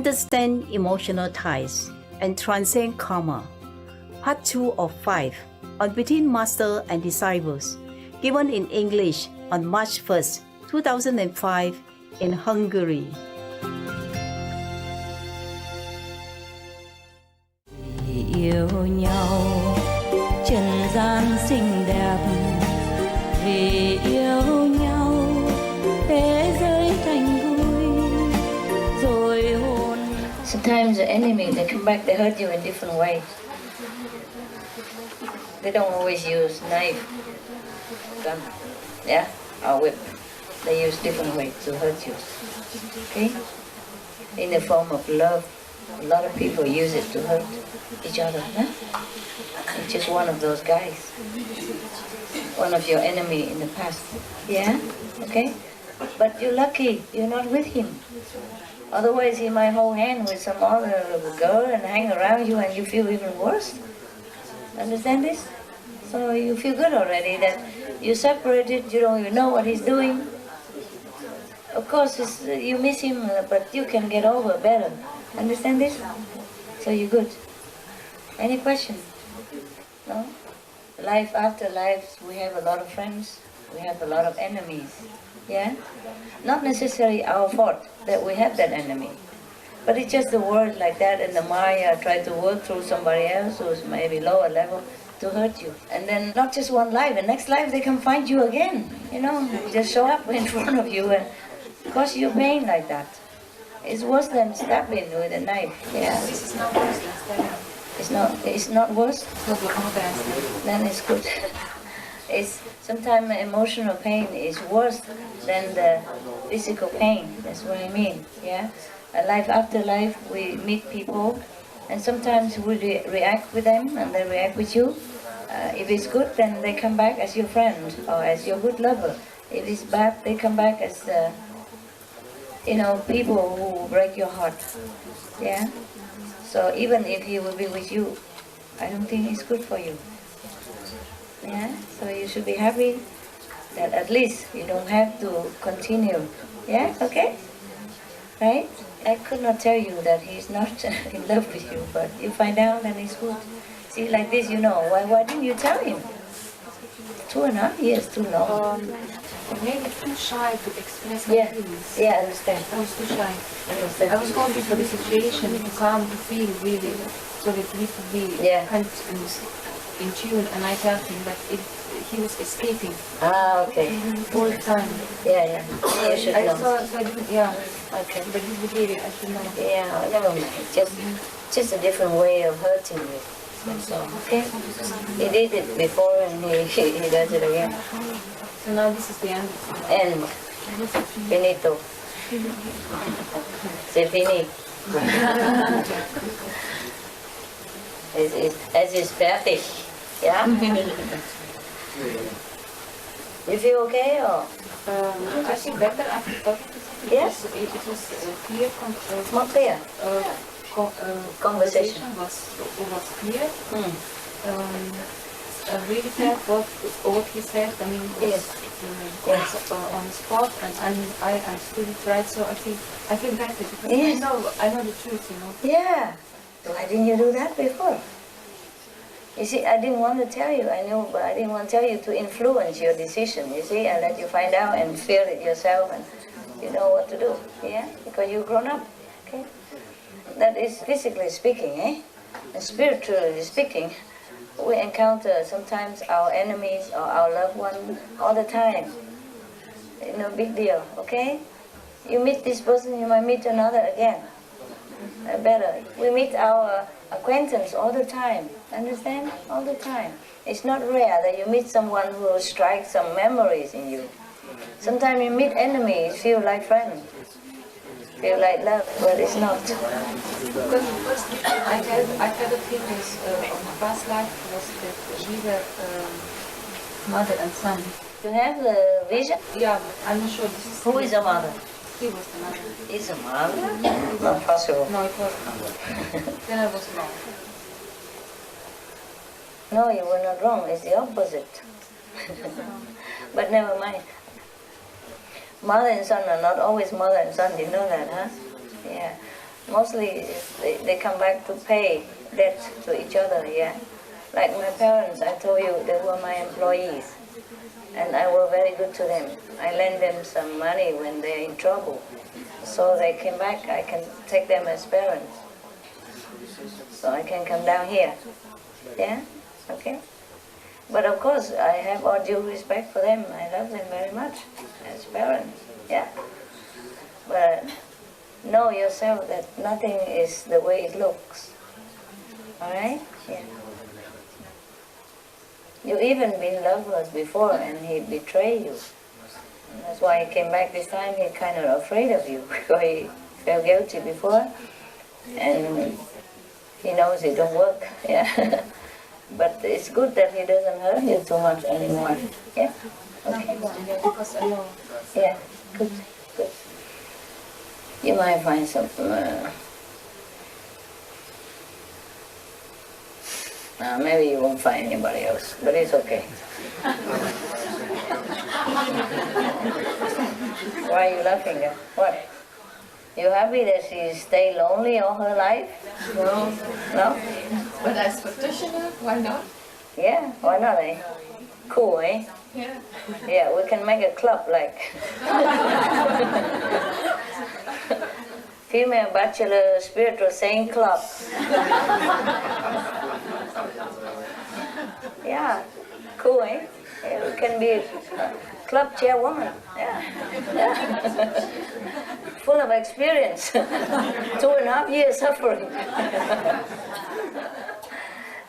Understand emotional ties and transcend karma. Part 2 of 5 on Between Master and Disciples, given in English on March 1st, 2005 in Hungary. Yêu nhau trần gian xinh đẹp, vì yêu nhau thế giới thành vui rồi hôn. Sometimes the enemy, they come back, they hurt you in different ways. They don't always use knife, gun, yeah, or whip. They use different ways to hurt you, okay? In the form of love. A lot of people use it to hurt each other, huh? It's just one of those guys. One of your enemy in the past, yeah? Okay? But you're lucky, you're not with him. Otherwise he might hold hand with some other girl and hang around you and you feel even worse. Understand this? So you feel good already that you're separated, you don't even know what he's doing. Of course you miss him, but you can get over better. Understand this? So you're good. Any question? No? Life after life, we have a lot of friends, we have a lot of enemies. Yeah? Not necessarily our fault that we have that enemy. But it's just the world like that, and the Maya try to work through somebody else who's maybe lower level to hurt you. And then not just one life, the next life they can find you again. You know, just show up in front of you and cause you pain like that. It's worse than stabbing with a knife. Yeah. This is not worse than stabbing. It's not worse? It's not more than stabbing. Then it's good. It's sometimes emotional pain is worse than the physical pain. That's what I mean. Yeah. A life after life, we meet people, and sometimes we react with them, and they react with you. If it's good, then they come back as your friend or as your good lover. If it's bad, they come back as people who break your heart. Yeah. So even if he will be with you, I don't think it's good for you. Yeah. So you should be happy that at least you don't have to continue. Yeah. Okay. Right. I could not tell you that he's not in love with you, but you find out that he's good. See, like this, why didn't you tell him? 2.5 years, too long. Maybe too shy to express my feelings. Yeah, I understand. I was too shy. Understand. I was hoping for the situation to calm, to feel really, so that he could be and in tune, and I felt him, but he was escaping. Ah, okay. All the time. Yeah. You should know. So I didn't, Okay. but his behavior, I should know. Yeah, never mind. Just a different way of hurting you. That's all. Okay? He did it before and he does it again. So now this is the end. And finito. C'est fini. Es ist fertig. Yeah? You feel okay or? I feel better after talking to him. Yes? It was clear. More clear. Conversation was clear. I really felt what he said. I mean, was on the spot, and I understood it right. So I feel better because I know the truth. Yeah. Why didn't you do that before? You see, I didn't want to tell you. I knew, but I didn't want to tell you to influence your decision. You see, I let you find out and feel it yourself, and you know what to do. Yeah, because you've grown up. Okay. That is physically speaking, eh? And spiritually speaking, we encounter sometimes our enemies or our loved one all the time. No big deal, okay? You meet this person, you might meet another again. Better. We meet our acquaintance all the time. Understand? All the time. It's not rare that you meet someone who will strike some memories in you. Sometimes you meet enemies, feel like friends. Feel like love, but it's not. Because first I had a feeling on the past life was that we were mother and son. You have the vision? Yeah, but I'm not sure this is... Who is the mother? He was the mother. Is a mother? Not possible. No, it wasn't. Then I was wrong. No, you were not wrong. It's the opposite. But never mind. Mother and son are not always mother and son. Do you know that, huh? Yeah. Mostly they come back to pay debt to each other, yeah. Like my parents, I told you, they were my employees. And I was very good to them. I lent them some money when they're in trouble. So they came back, I can take them as parents. So I can come down here. Yeah? Okay? But of course, I have all due respect for them. I love them very much as parents. Yeah? But know yourself that nothing is the way it looks. Alright? Yeah. You even been lovers before and he betrayed you. And that's why he came back this time. He's kind of afraid of you because he felt guilty before. And he knows it don't work. Yeah. But it's good that he doesn't hurt you too much anymore. Yeah? Okay. Because I know. Yeah. Good. Good. You might find some... maybe you won't find anybody else, but it's okay. Why are you laughing? What? You happy that she stay lonely all her life? No. No? But as practitioner, why not? Yeah, why not, eh? Cool, eh? Yeah. Yeah, we can make a club like... Female Bachelor Spiritual Saint Club. Yeah, cool, eh? Yeah, we can be a club chairwoman. Yeah. Yeah. Full of experience. 2.5 years suffering.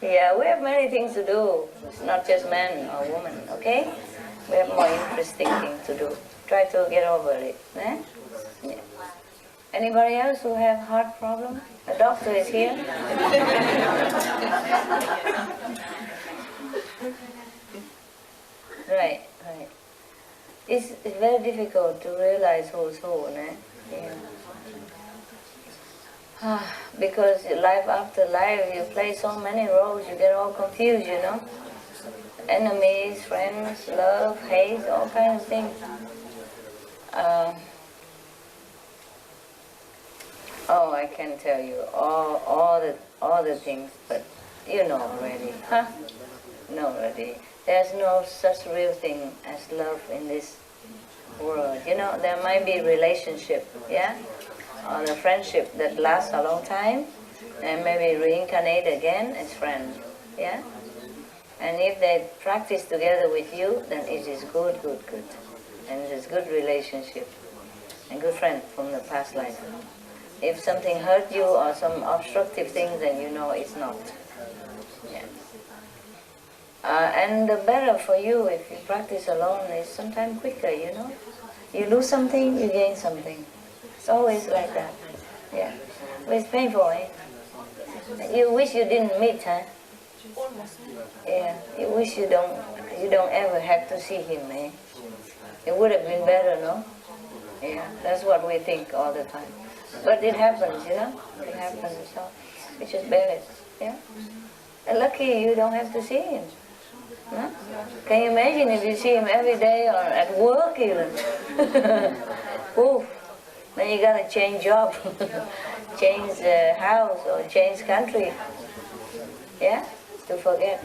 Yeah, we have many things to do. It's not just man or woman, okay? We have more interesting things to do. Try to get over it. Eh? Yeah. Anybody else who have heart problem? The doctor is here. Right, right. It's very difficult to realize who's who, eh? Yeah. Because life after life, you play so many roles, you get all confused, you know? Enemies, friends, love, hate, all kinds of things. Oh, I can tell you all the things, but you know already, huh? No, already. There's no such real thing as love in this world. You know, there might be relationship, yeah, or a friendship that lasts a long time, and maybe reincarnate again as friends, yeah. And if they practice together with you, then it is good, good, good, and it is good relationship and good friend from the past life. If something hurt you or some obstructive thing, then you know it's not. Yeah. And the better for you if you practice alone is sometimes quicker, you know. You lose something, you gain something. It's always like that. Yeah. But it's painful, eh? You wish you didn't meet, huh? Yeah. You wish you don't ever have to see him, eh? It would have been better, no? Yeah. That's what we think all the time. But it happens, you know? It happens, so we just bear it, yeah? And lucky you don't have to see him. No? Can you imagine if you see him every day or at work even? Ooh, then you gotta change job, change house or change country. Yeah? To forget.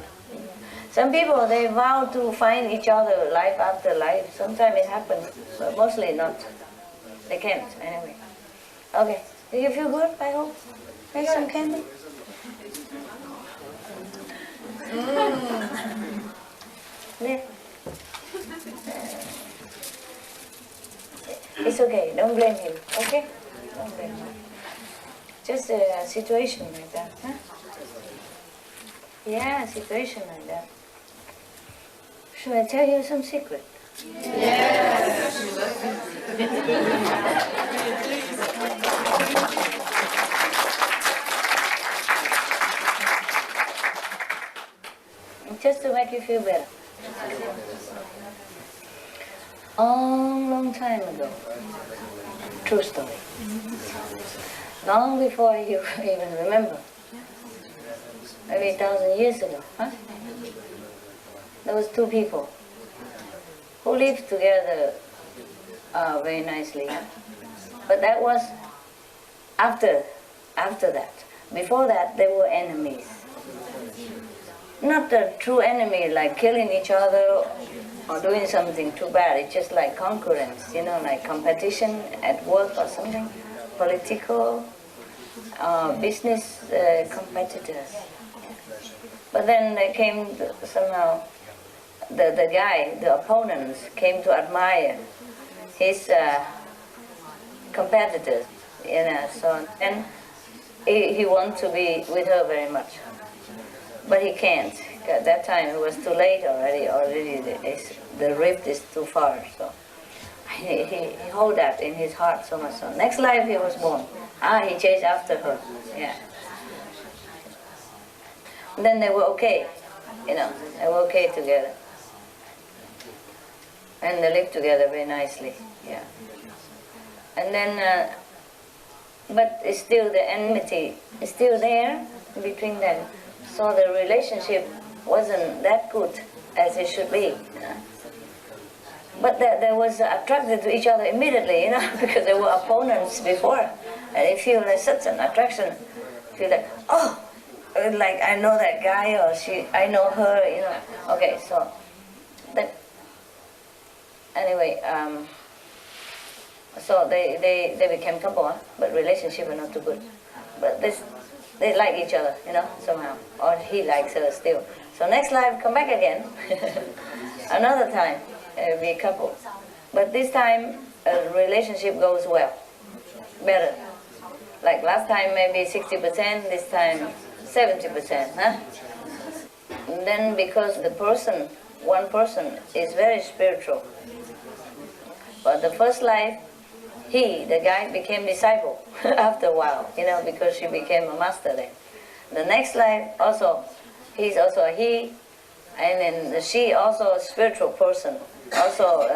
Some people, they vow to find each other life after life. Sometimes it happens, but mostly not. They can't, anyway. Okay, do you feel good, I hope? Make some candy? Yeah. It's okay, don't blame him, okay? Don't blame him. Just a situation like that, huh? Yeah, a situation like that. Should I tell you some secret? Yes. Just to make you feel better. Long time ago. True story. Long before you even remember. Maybe 1,000 years ago, huh? There was two people who lived together very nicely. Huh? But that was after that. Before that, they were enemies. Not a true enemy, like killing each other or doing something too bad. It's just like concurrence, like competition at work or something, political, business competitors. But then they came somehow, the guy, the opponents, came to admire his competitors, so and he wants to be with her very much. But he can't. At that time it was too late already. The rift is too far. So he hold that in his heart so much. So next life he was born. He chased after her. Yeah. And then they were okay. They were okay together. And they lived together very nicely. Yeah. And then, but it's still the enmity is still there between them. So the relationship wasn't that good as it should be. But they was attracted to each other immediately, because they were opponents before. And they feel like such an attraction. Feel like, oh, like I know that guy or I know her, Okay, so then, anyway, so they became couple, but relationship was not too good. But they like each other, somehow. Or he likes her still. So next life, come back again. Another time, be a couple. But this time, relationship goes well. Better. Like last time, maybe 60%, this time 70%, huh? And then because one person is very spiritual. But the first life, the guy became disciple after a while, because she became a master then. The next life also, he's also a he, and then she also a spiritual person, also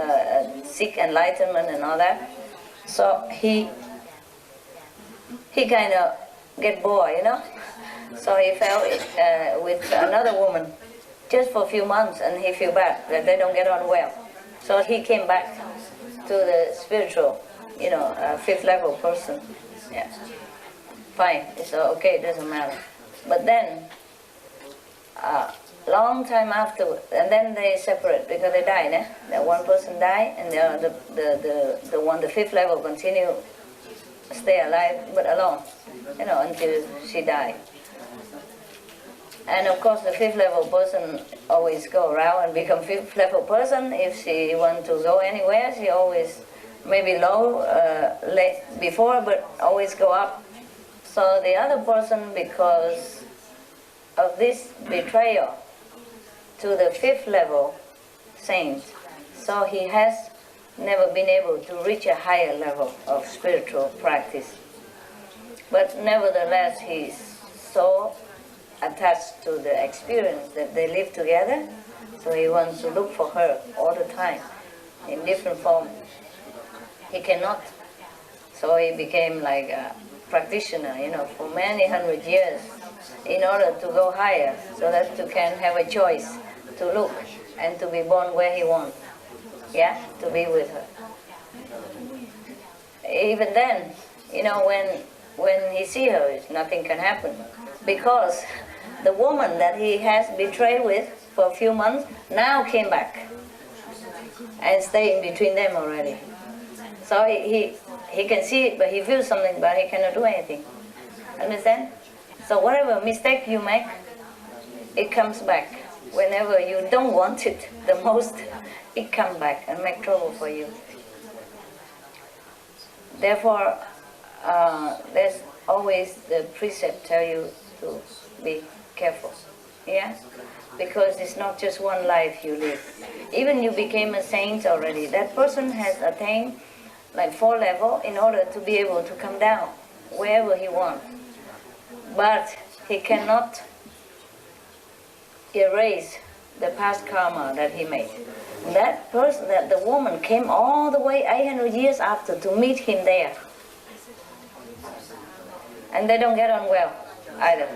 seek enlightenment and all that. So he kind of get bored, So he fell with another woman just for a few months, and he feel bad that they don't get on well. So he came back to the spiritual, fifth level person. Yeah. Fine, it's okay, it doesn't matter. But then, long time after, and then they separate because they died. That one person died, and the fifth level continue stay alive but alone, until she died. And of course, the fifth level person always go around and become fifth level person. If she want to go anywhere, she always maybe low late before, but always go up. So the other person, because of this betrayal to the fifth level saint, so he has never been able to reach a higher level of spiritual practice. But nevertheless, he's so attached to the experience that they live together, so he wants to look for her all the time in different forms. He cannot, so he became like a practitioner, for many 100 years in order to go higher, so that you can have a choice to look and to be born where he wants, to be with her. Even then, when he see her, nothing can happen, because the woman that he has betrayed with for a few months now came back and stay in between them already. So he can see it, but he feels something, but he cannot do anything. Understand? So whatever mistake you make, it comes back. Whenever you don't want it the most, it comes back and make trouble for you. Therefore, there's always the precept tell you to be careful, because it's not just one life you live. Even you became a saint already, that person has attained like 4 levels in order to be able to come down wherever he wants. But he cannot erase the past karma that he made. That person, that the woman came all the way 800 years after to meet him there. And they don't get on well either.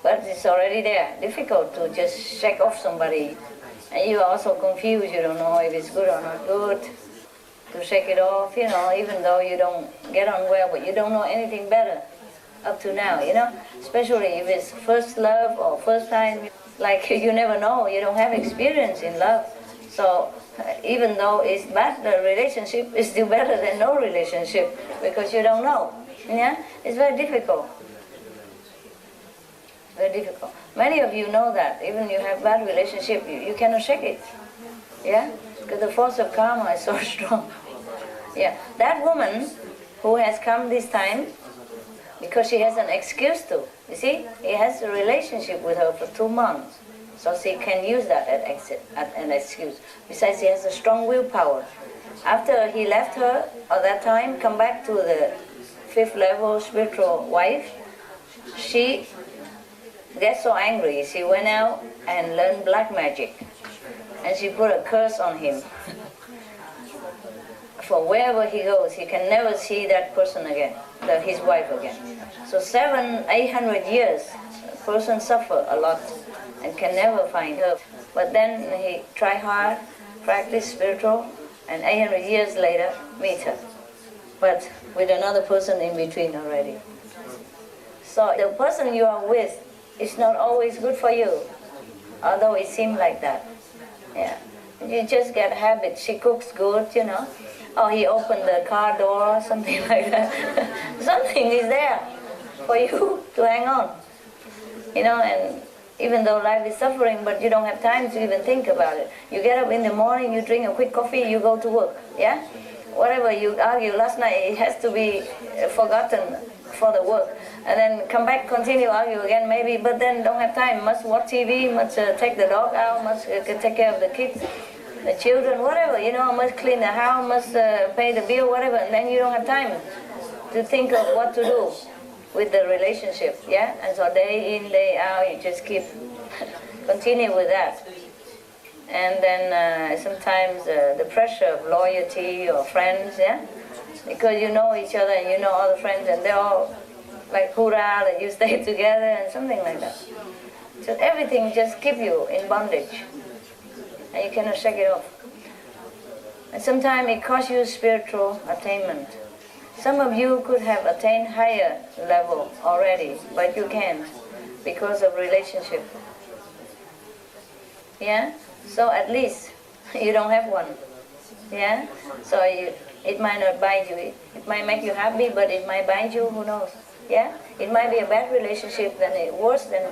But it's already there. Difficult to just shake off somebody. And you're also confused, you don't know if it's good or not good. to shake it off, even though you don't get on well, but you don't know anything better up to now, especially if it's first love or first time, like you never know, you don't have experience in love. So even though it's bad, the relationship is still better than no relationship because you don't know. Yeah, it's very difficult. Very difficult. Many of you know that. Even you have bad relationship, you cannot shake it. Yeah, because the force of karma is so strong. Yeah, that woman who has come this time, because she has an excuse to. You see, he has a relationship with her for 2 months. So she can use that as an excuse. Besides, he has a strong willpower. After he left her at that time, come back to the 5th level spiritual wife, she gets so angry. She went out and learned black magic. And she put a curse on him. For wherever he goes, he can never see that person again, his wife again. So 700-800 years, a person suffer a lot and can never find her. But then he try hard, practice spiritual, and 800 years later, meet her. But with another person in between already. So the person you are with is not always good for you, although it seems like that. Yeah, you just get habit. She cooks good, or he opened the car door, something like that. Something is there for you to hang on, and even though life is suffering, but you don't have time to even think about it. You get up in the morning, you drink a quick coffee, you go to work, yeah? Whatever you argue last night, it has to be forgotten for the work. And then come back, continue argue again maybe, but then don't have time. Must watch TV, must take the dog out, must take care of the kids, the children, whatever, must clean the house, must pay the bill, whatever. And then you don't have time to think of what to do with the relationship, yeah? And so day in, day out, you just keep continue with that. And then sometimes the pressure of loyalty or friends, yeah? Because you know each other and you know all the friends and they're all like hoorah that you stay together and something like that. So everything just keep you in bondage and you cannot shake it off. And sometimes it costs you spiritual attainment. Some of you could have attained higher level already, but you can't because of relationship. Yeah? So at least you don't have one. Yeah? So it might not bind you. It might make you happy, but it might bind you, who knows? Yeah? It might be a bad relationship, then it's worse than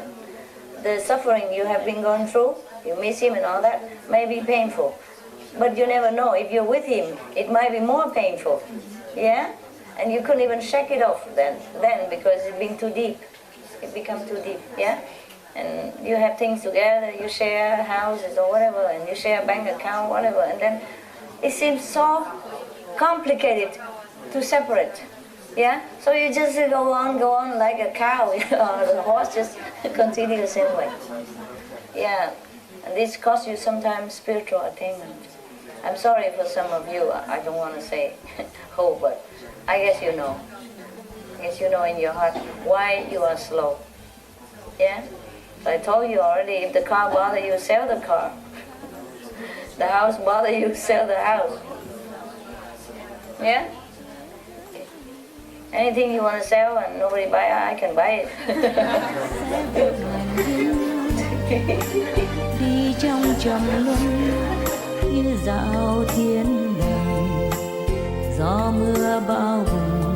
the suffering you have been going through. You miss him and all that, may be painful. But you never know. If you're with him, it might be more painful. Yeah? And you couldn't even shake it off then because it's been too deep. It becomes too deep, yeah? And you have things together, you share houses or whatever, and you share bank account, whatever, and then it seems so complicated to separate, yeah? So you just go on like a cow, or the horse just continue the same way. Yeah, and this costs you sometimes spiritual attainment. I'm sorry for some of you, I don't want to say who, but I guess you know. I guess you know in your heart why you are slow. Yeah? So I told you already, if the car bothers you, sell the car. The house bothers you, sell the house. Yeah? Anything you want to sell and nobody buy, I can buy it. Đi trong trầm luân như dạo thiên đàng, gió mưa bao vùng